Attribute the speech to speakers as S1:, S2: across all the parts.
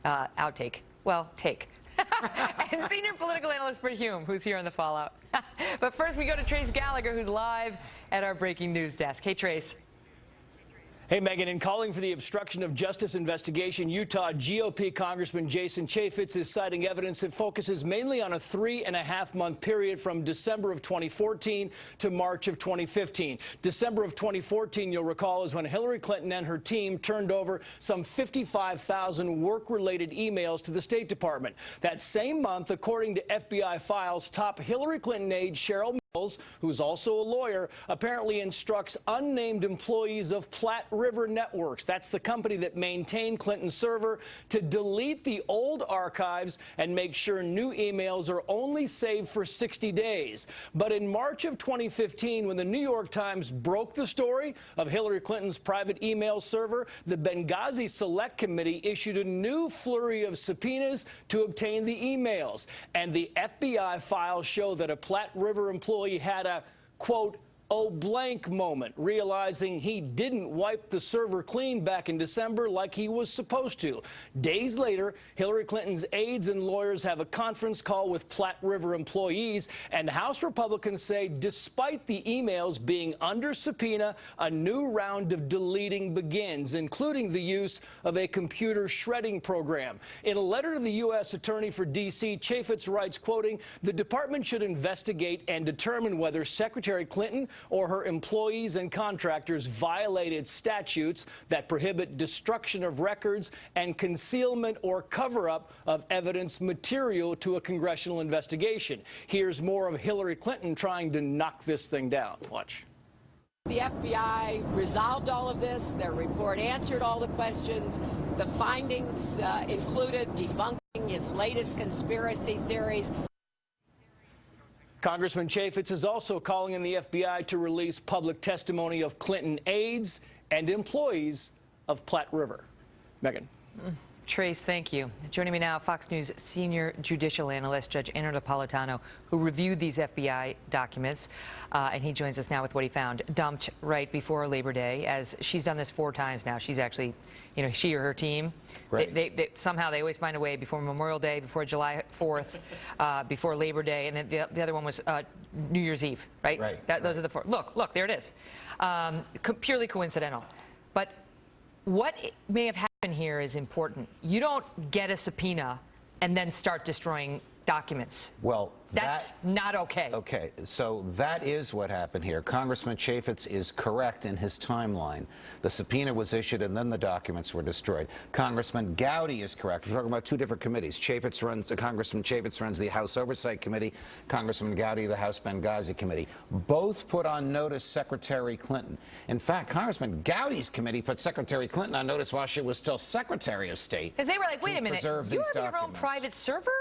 S1: outtake. Well, take. And senior political analyst Britt Hume, who's here on the fallout. But first, we go to Trace Gallagher, who's live at our breaking news desk. Hey, Trace.
S2: Hey, Megan, in calling for the obstruction of justice investigation, Utah GOP Congressman Jason Chaffetz is citing evidence that focuses mainly on a 3.5-month period from December of 2014 to March of 2015. December of 2014, you'll recall, is when Hillary Clinton and her team turned over some 55,000 work-related emails to the State Department. That same month, according to FBI files, top Hillary Clinton aide Cheryl, who's also a lawyer, apparently instructs unnamed employees of Platte River Networks, that's the company that maintained Clinton's server, to delete the old archives and make sure new emails are only saved for 60 days. But in March of 2015, when the New York Times broke the story of Hillary Clinton's private email server, the Benghazi Select Committee issued a new flurry of subpoenas to obtain the emails. And the FBI files show that a Platte River employee had a, quote, oh blank moment, realizing he didn't wipe the server clean back in December like he was supposed to. Days later, Hillary Clinton's aides and lawyers have a conference call with Platte River employees, and House Republicans say despite the emails being under subpoena, a new round of deleting begins, including the use of a computer shredding program. In a letter to the U.S. Attorney for D.C., Chaffetz writes, quoting, the department should investigate and determine whether Secretary Clinton or her employees and contractors violated statutes that prohibit destruction of records and concealment or cover-up of evidence material to a congressional investigation. Here's more of Hillary Clinton trying to knock this thing down. Watch.
S3: The FBI resolved all of this. Their report answered all the questions. The findings included debunking his latest conspiracy theories.
S2: Congressman Chaffetz is also calling on the FBI to release public testimony of Clinton aides and employees of Platte River. Megan.
S1: Trace, thank you. Joining me now, Fox News senior judicial analyst Judge Napolitano, who reviewed these FBI documents, and he joins us now with what he found dumped right before Labor Day, as she's done this 4 times now. She's actually, you know, she or her team, right. Somehow they always find a way before Memorial Day, before July 4th, before Labor Day, and then the other one was New Year's Eve, right? Right. Those are the 4. Look, there it is. Purely coincidental. But what may have happened here is important. You don't get a subpoena and then start destroying documents.
S4: Well,
S1: that's not okay.
S4: Okay, so that is what happened here. Congressman Chaffetz is correct in his timeline. The subpoena was issued and then the documents were destroyed. Congressman Gowdy is correct. We're talking about 2 different committees. Congressman Chaffetz runs the House Oversight Committee, Congressman Gowdy the House Benghazi Committee. Both put on notice Secretary Clinton. In fact, Congressman Gowdy's committee put Secretary Clinton on notice while she was still Secretary of State.
S1: Because they were like, wait a minute, you have your own private server?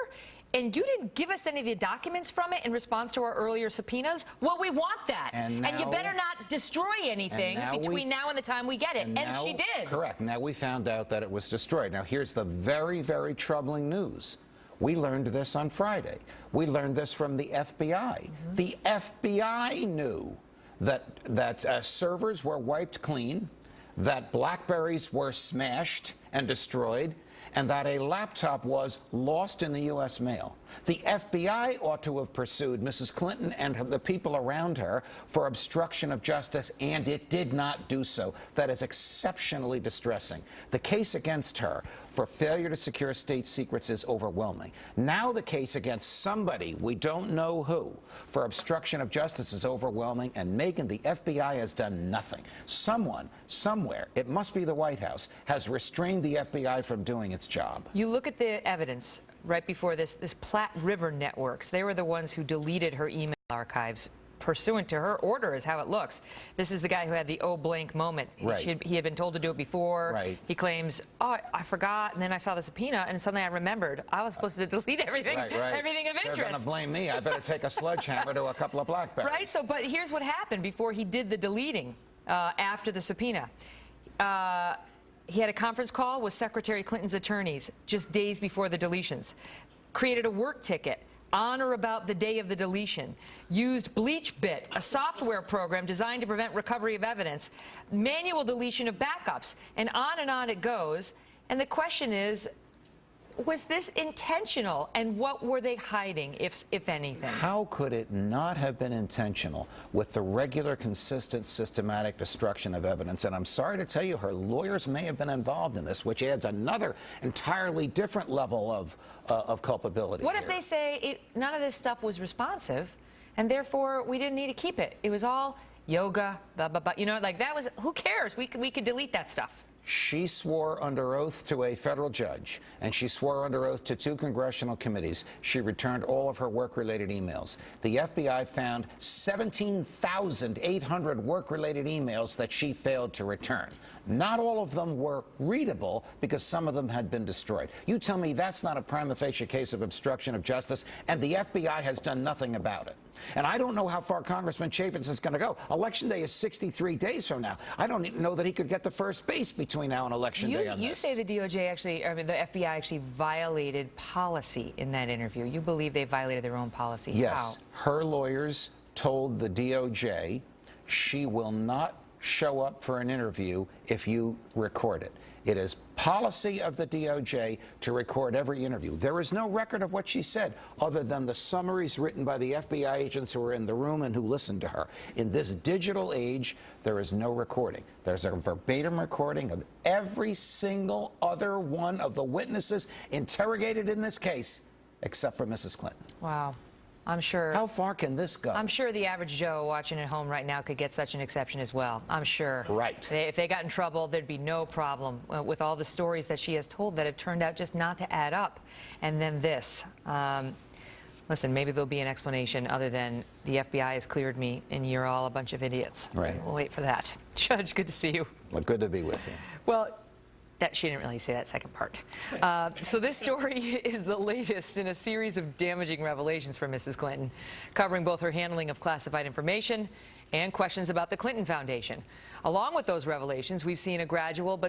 S1: And you didn't give us any of the documents from it in response to our earlier subpoenas? Well, we want that. And you better not destroy anything between now and the time we get it. And she did. Correct.
S4: Now we found out that it was destroyed. Now here's the very, very troubling news. We learned this on Friday. We learned this from the FBI. The FBI knew that servers were wiped clean, that BlackBerries were smashed and destroyed, and that a laptop was lost in the U.S. mail. The FBI ought to have pursued Mrs. Clinton and the people around her for obstruction of justice, and it did not do so. That is exceptionally distressing. The case against her for failure to secure state secrets is overwhelming. Now the case against somebody, we don't know who, for obstruction of justice is overwhelming, and Megan, the FBI has done nothing. Someone, somewhere, it must be the White House, has restrained the FBI from doing its job.
S1: You look at the evidence right before this Platte River Networks. They were the ones who deleted her email archives pursuant to her order, is how it looks. This is the guy who had the oh blank moment.
S4: Right.
S1: He had been told to do it before.
S4: Right.
S1: He claims, oh, I forgot, and then I saw the subpoena, and suddenly I remembered I was supposed to delete everything, everything of interest.
S4: They're going to blame me. I better take a sledgehammer to a couple of BlackBerries.
S1: Right. So, but here's what happened before he did the deleting after the subpoena. He had a conference call with Secretary Clinton's attorneys just days before the deletions, created a work ticket on or about the day of the deletion, used BleachBit, a software program designed to prevent recovery of evidence, manual deletion of backups, and on it goes. And the question is, Was this intentional, and what were they hiding, if anything?
S4: How could it not have been intentional with the regular, consistent, systematic destruction of evidence? And I'm sorry to tell you, her lawyers may have been involved in this, which adds another entirely different level of culpability.
S1: What if they say none of this stuff was responsive, and therefore we didn't need to keep it? It was all yoga, blah, blah, blah. You know, like that was, who cares? We could delete that stuff.
S4: She swore under oath to a federal judge, and she swore under oath to 2 congressional committees. She returned all of her work-related emails. The FBI found 17,800 work-related emails that she failed to return. Not all of them were readable because some of them had been destroyed. You tell me that's not a prima facie case of obstruction of justice, and the FBI has done nothing about it. And I don't know how far Congressman Chaffetz is going to go. Election day is 63 days from now. I don't even know that he could get to first base between now and Election day on this.
S1: You say the DOJ actually, I mean, the FBI actually violated policy in that interview. You believe they violated their own policy?
S4: Yes.
S1: How?
S4: Her lawyers told the DOJ she will not show up for an interview if you record it. It is policy of the DOJ to record every interview. There is no record of what she said other than the summaries written by the FBI agents who were in the room and who listened to her. In this digital age, there is no recording. There's a verbatim recording of every single other one of the witnesses interrogated in this case, except for Mrs. Clinton.
S1: Wow. I'm sure.
S4: How far can this go?
S1: I'm sure the average Joe watching at home right now could get such an exception as well. I'm sure.
S4: Right.
S1: If they got in trouble, there'd be no problem with all the stories that she has told that have turned out just not to add up. And then this. Listen, maybe there'll be an explanation other than the FBI has cleared me and you're all a bunch of idiots.
S4: Right.
S1: We'll wait for that. Judge, good to see you.
S4: Well, good to be with you.
S1: Well, she didn't really say that second part. So this story is the latest in a series of damaging revelations from Mrs. Clinton, covering both her handling of classified information and questions about the Clinton Foundation. Along with those revelations, we've seen a gradual but